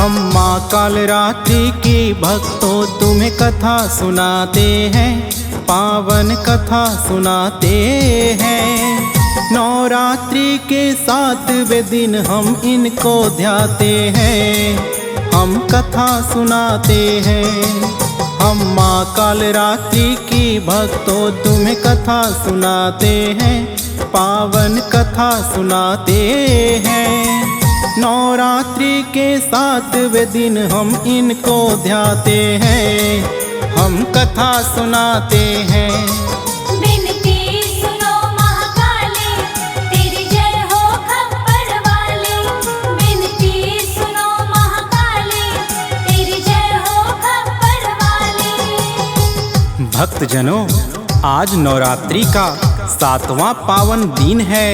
हम माँ कालरात्रि की भक्तों तुम्हें कथा सुनाते हैं, पावन कथा सुनाते हैं। नवरात्रि के 7वें दिन हम इनको ध्याते हैं, हम कथा सुनाते हैं। हम माँ कालरात्रि की भक्तों तुम्हें कथा सुनाते हैं, पावन कथा सुनाते हैं। नवरात्रि के 7वें दिन हम इनको ध्याते हैं, हम कथा सुनाते हैं। विनती सुनो महाकाली, तेरी जय हो खप्पर वाली। विनती सुनो महाकाली, तेरी जय हो खप्पर वाली। भक्तजनों, आज नवरात्रि का 7वां पावन दिन है।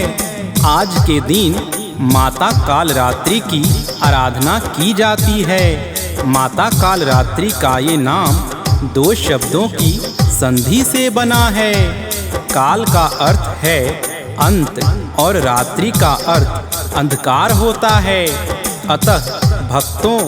आज के दिन माता कालरात्रि की आराधना की जाती है। माता कालरात्रि का ये नाम 2 शब्दों की संधि से बना है। काल का अर्थ है अंत और रात्रि का अर्थ अंधकार होता है। अतः भक्तों,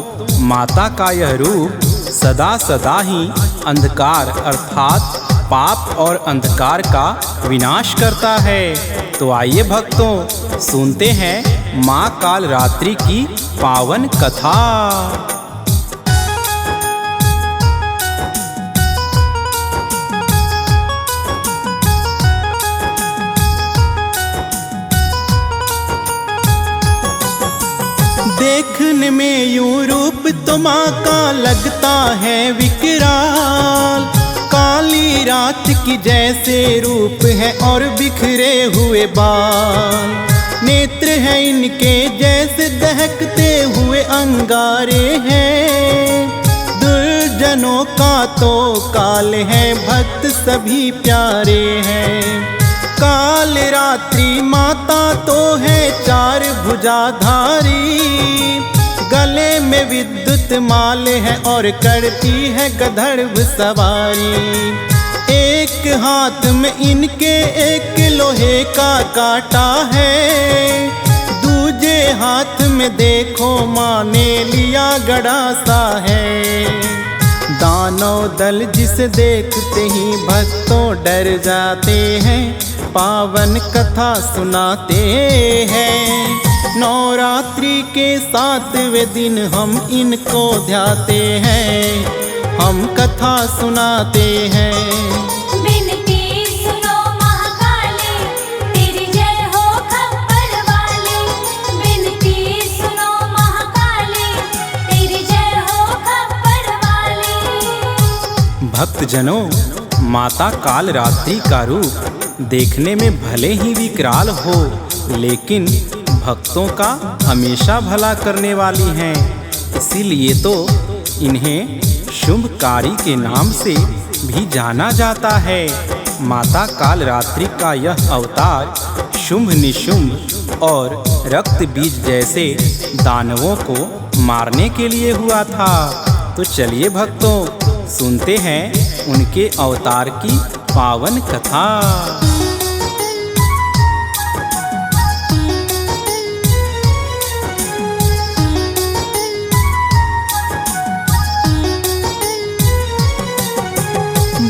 माता का यह रूप सदा सदा ही अंधकार अर्थात पाप और अंधकार का विनाश करता है। तो आइए भक्तों, सुनते हैं माँ कालरात्रि की पावन कथा। देखने में यूं रूप तो माँ का लगता है विकराल। काली रात की जैसे रूप है और बिखरे हुए बाल। नेत्र है इनके जैसे दहकते हुए अंगारे हैं। दुर्जनों का तो काल है, भक्त सभी प्यारे हैं। कालरात्रि माता तो है 4 भुजाधारी। गले में विद्युत माल है और करती है गधर्व सवारी। एक हाथ में इनके एक लोहे का कांटा है। दूजे हाथ में देखो माँ ने लिया गड़ासा है। दानव दल जिसे देखते ही भक्तों डर जाते हैं, पावन कथा सुनाते हैं। नवरात्रि के 7वें दिन हम इनको ध्याते हैं, हम कथा सुनाते हैं। विनती सुनो महाकाली, तेरी जय हो खप्पर वाली। विनती सुनो महाकाली, तेरी जय हो खप्पर वाली। भक्तजनों, माता कालरात्रि का रूप देखने में भले ही विकराल हो, लेकिन भक्तों का हमेशा भला करने वाली हैं। इसीलिए तो इन्हें शुंभकारी के नाम से भी जाना जाता है। माता कालरात्रि का यह अवतार शुंभ निशुंभ और रक्त बीज जैसे दानवों को मारने के लिए हुआ था। तो चलिए भक्तों, सुनते हैं उनके अवतार की पावन कथा।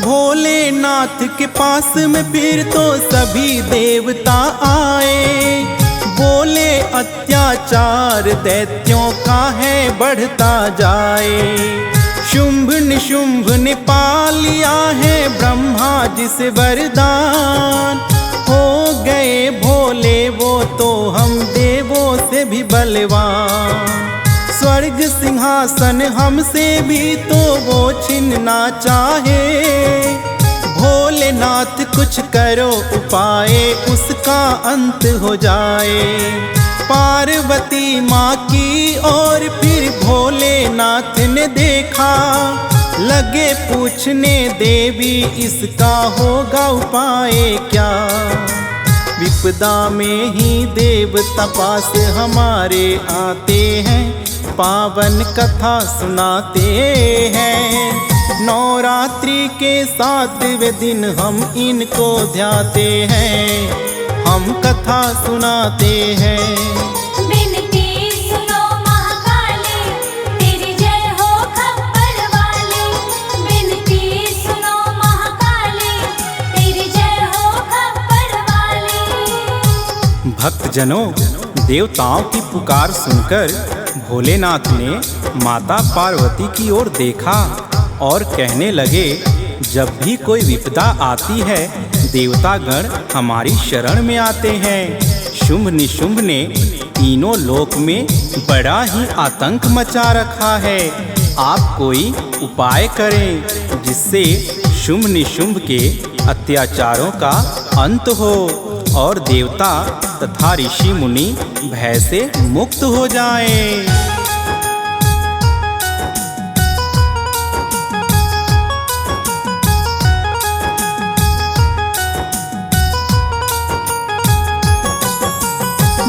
भोलेनाथ के पास में फिर तो सभी देवता आए। बोले अत्याचार दैत्यों का है बढ़ता जाए। शुंभ निशुंभ ने पा लिया है ब्रह्मा जी से वरदान। हो गए भोले वो तो हम देवों से भी बलवान। स्वर्ग सिंहासन हमसे भी तो वो छीनना चाहे। भोलेनाथ कुछ करो उपाय, उसका अंत हो जाए। पार्वती माँ की और फिर भोलेनाथ ने देखा। लगे पूछने देवी इसका होगा उपाय क्या। विपदा में ही देवता पास हमारे आते हैं, पावन कथा सुनाते हैं। नवरात्रि के 7वें दिन हम इनको ध्याते हैं, हम कथा सुनाते हैं। विनती सुनो महाकाली, भक्तजनों, देवताओं की पुकार सुनकर भोलेनाथ ने माता पार्वती की ओर देखा और कहने लगे, जब भी कोई विपदा आती है देवतागण हमारी शरण में आते हैं। शुंभ निशुंभ ने तीनों लोक में बड़ा ही आतंक मचा रखा है। आप कोई उपाय करें जिससे शुंभ निशुंभ के अत्याचारों का अंत हो और देवता तथा ऋषि मुनि भय से मुक्त हो जाएं।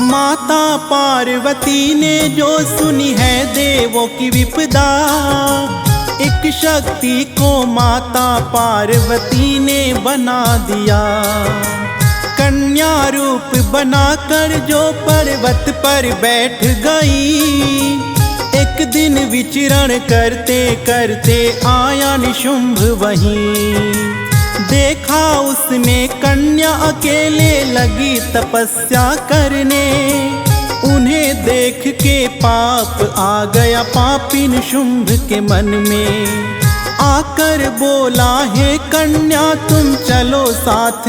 माता पार्वती ने जो सुनी है देवों की विपदा, एक शक्ति को माता पार्वती ने बना दिया। कन्या रूप बनाकर जो पर्वत पर बैठ गई, एक दिन विचरण करते करते आया निशुंभ वहीं। देखा उसने कन्या अकेले लगी तपस्या करने, उन्हें देख के पाप आ गया पापी निशुंभ के मन में। आकर बोला, हे कन्या तुम चलो साथ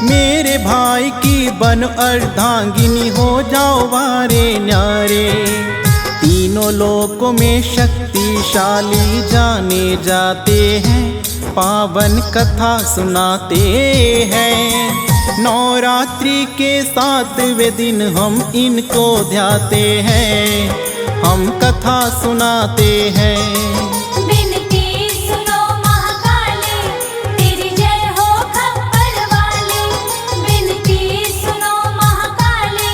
मेरे भाई की बन अर्धांगिनी हो जाओ वारे न्यारे। तीनों लोकों में शक्तिशाली जाने जाते हैं, पावन कथा सुनाते हैं। नवरात्रि के 7वें दिन हम इनको ध्याते हैं, हम कथा सुनाते हैं। विनती सुनो महाकाली, तेरी जय हो खप्पर वाली। विनती सुनो महाकाली,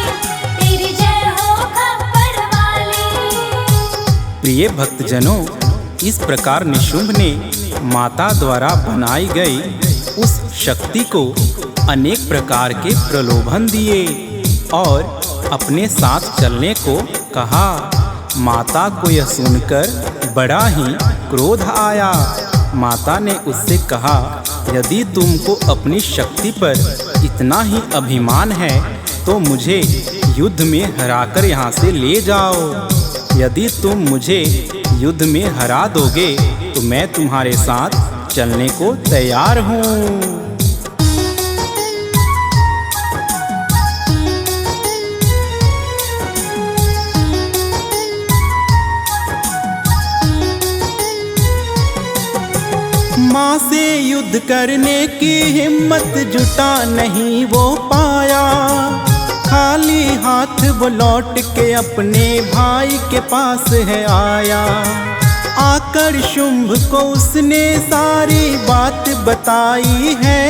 तेरी जय हो खप्पर वाली। प्रिय भक्तजनों, इस प्रकार निशुंभ ने माता द्वारा बनाई गई उस शक्ति को अनेक प्रकार के प्रलोभन दिए और अपने साथ चलने को कहा। माता को यह सुनकर बड़ा ही क्रोध आया। माता ने उससे कहा, यदि तुमको अपनी शक्ति पर इतना ही अभिमान है तो मुझे युद्ध में हराकर यहाँ से ले जाओ। यदि तुम मुझे युद्ध में हरा दोगे तो मैं तुम्हारे साथ चलने को तैयार हूँ। माँ से युद्ध करने की हिम्मत जुटा नहीं वो पाया। खाली हाथ वो लौट के अपने भाई के पास है आया। आकर शुंभ को उसने सारी बात बताई है।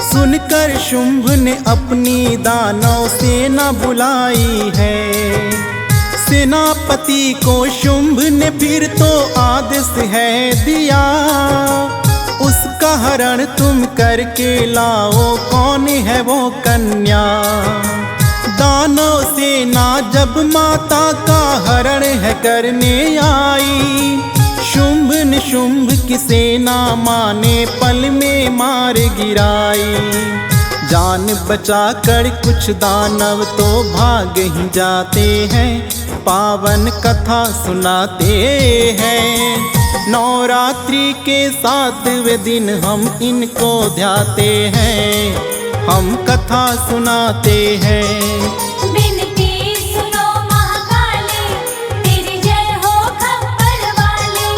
सुनकर शुंभ ने अपनी दानव सेना बुलाई है। सेनापति को शुंभ ने फिर तो आदेश है दिया, उसका हरण तुम करके लाओ, कौन है वो कन्या। दानव सेना जब माता का हरण है करने आई, शुंभ निशुंभ की सेना माँ ने पल में मार गिराई। जान बचा कर कुछ दानव तो भाग ही जाते हैं, पावन कथा सुनाते हैं। नवरात्रि के 7वें दिन हम इनको ध्याते हैं, हम कथा सुनाते हैं। विनती सुनो महाकाली, तेरी जय हो खप्पर वाली।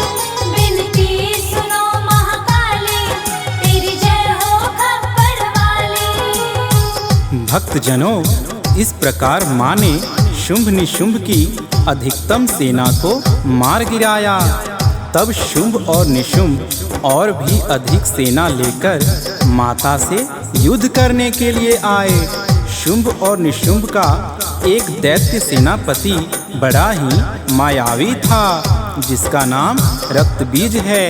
विनती सुनो महाकाली, तेरी जय हो खप्पर वाली। भक्तजनों, इस प्रकार माँ ने शुंभ निशुंभ की अधिकतम सेना को मार गिराया। तब शुंभ और निशुंभ और भी अधिक सेना लेकर माता से युद्ध करने के लिए आए। शुंभ और निशुंभ का एक दैत्य सेनापति बड़ा ही मायावी था, जिसका नाम रक्तबीज है।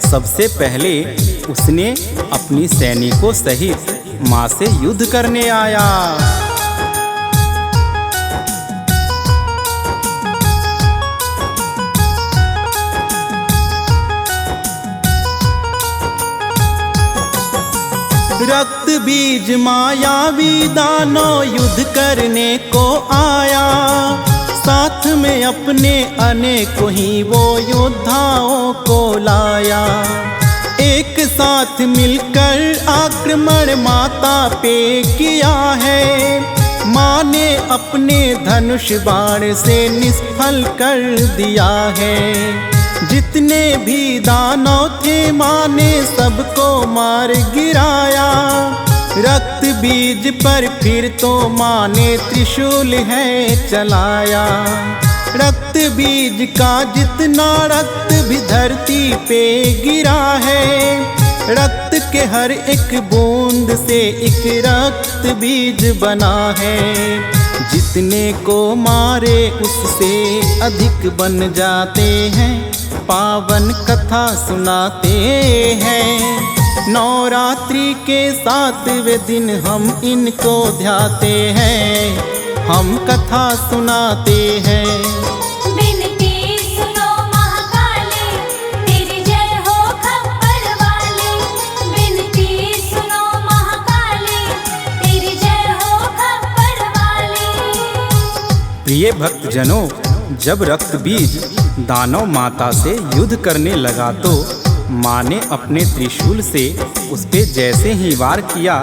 सबसे पहले उसने अपनी सैनिकों सहित माँ से युद्ध करने आया। रक्त बीज मायावी दानव युद्ध करने को आया, साथ में अपने अनेकों ही वो योद्धाओं को लाया। एक साथ मिलकर आक्रमण माता पे किया है, माँ ने अपने धनुष बाण से निष्फल कर दिया है। जितने भी दानव थे माँ ने सबको मार गिराया, रक्त बीज पर फिर तो माँ ने त्रिशूल है चलाया। रक्त बीज का जितना रक्त भी धरती पे गिरा है, रक्त के हर एक बूंद से एक रक्त बीज बना है। जितने को मारे उससे अधिक बन जाते हैं, पावन कथा सुनाते हैं। नवरात्रि के 7वें दिन हम इनको ध्याते हैं, हम कथा सुनाते हैं। बिनती सुनो महाकाली, तेरी जय हो खप्पर वाली। बिनती सुनो महाकाली, तेरी जय हो खप्पर वाली। प्रिय भक्तजनों, जब रक्त बीज दानव माता से युद्ध करने लगा तो माँ ने अपने त्रिशूल से उस पे जैसे ही वार किया,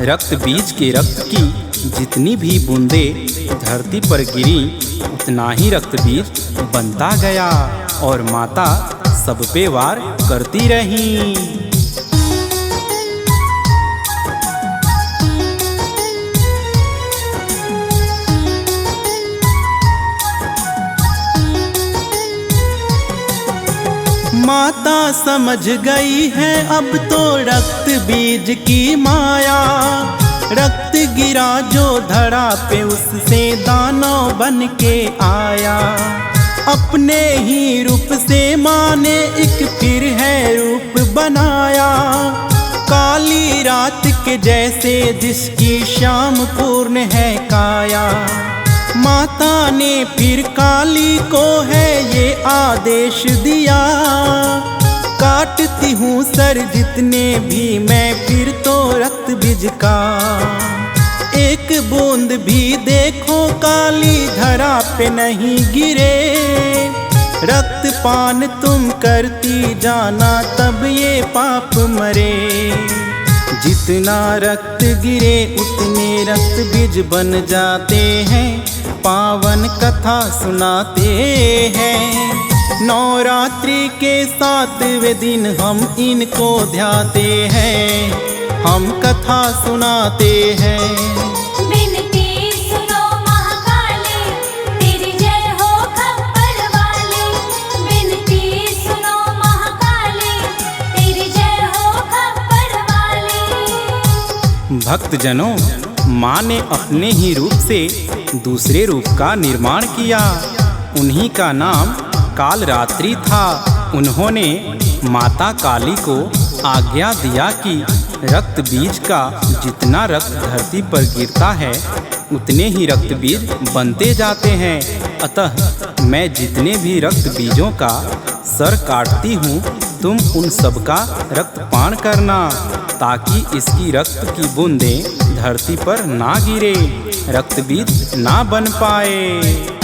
रक्त बीज के रक्त की जितनी भी बूंदें धरती पर गिरी, उतना ही रक्त बीज बनता गया और माता सब पे वार करती रही। माता समझ गई है अब तो रक्त बीज की माया, रक्त गिरा जो धरा पे उससे दानव बन के आया। अपने ही रूप से माँ ने एक फिर है रूप बनाया, काली रात के जैसे जिसकी शाम पूर्ण है काया। माता ने फिर काली को है ये आदेश दिया, काटती हूँ सर जितने भी मैं फिर तो रक्त बीज का। एक बूंद भी देखो काली धरा पे नहीं गिरे, रक्त पान तुम करती जाना तब ये पाप मरे। जितना रक्त गिरे उतने रक्त बीज बन जाते हैं, पावन कथा सुनाते हैं। नवरात्रि के 7वें दिन हम इनको ध्याते हैं, हम कथा सुनाते हैं। बिनती सुनो महाकाली, तेरी जय हो खप्पर वाली। बिनती सुनो महाकाली, तेरी जय हो खप्पर वाली। भक्तजनों, माँ ने अपने ही रूप से दूसरे रूप का निर्माण किया, उन्हीं का नाम कालरात्रि था। उन्होंने माता काली को आज्ञा दिया कि रक्त बीज का जितना रक्त धरती पर गिरता है उतने ही रक्त बीज बनते जाते हैं। अतः मैं जितने भी रक्त बीजों का सर काटती हूँ, तुम उन सब का रक्तपान करना, ताकि इसकी रक्त की बूंदें धरती पर ना गिरे, रक्त बीज ना बन पाए।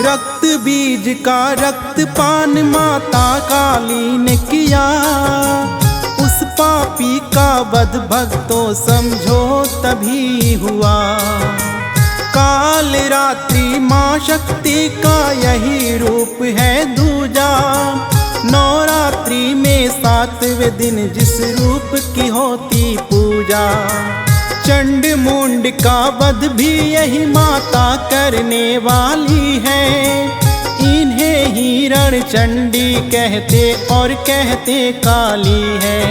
रक्त बीज का रक्तपान माता काली ने किया, उस पापी का वध भक्तों समझो तभी हुआ। काल रात्रि माँ शक्ति का यही रूप है दूजा, नवरात्रि में 7वें दिन जिस रूप की होती पूजा। चंड मुंड का वध भी यही माता करने वाली है, इन्हें ही रण चंडी कहते और कहते काली है।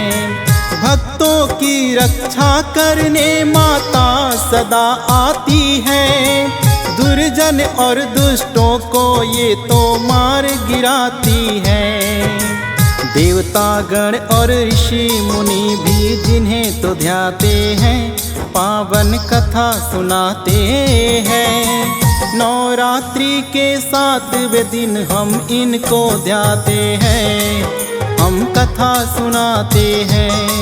भक्तों की रक्षा करने माता सदा आती है, दुर्जन और दुष्टों को ये तो मार गिराती है। देवता गण और ऋषि मुनि भी जिन्हें तो ध्याते हैं, पावन कथा सुनाते हैं। नवरात्रि के 7वें दिन हम इनको ध्याते हैं, हम कथा सुनाते हैं।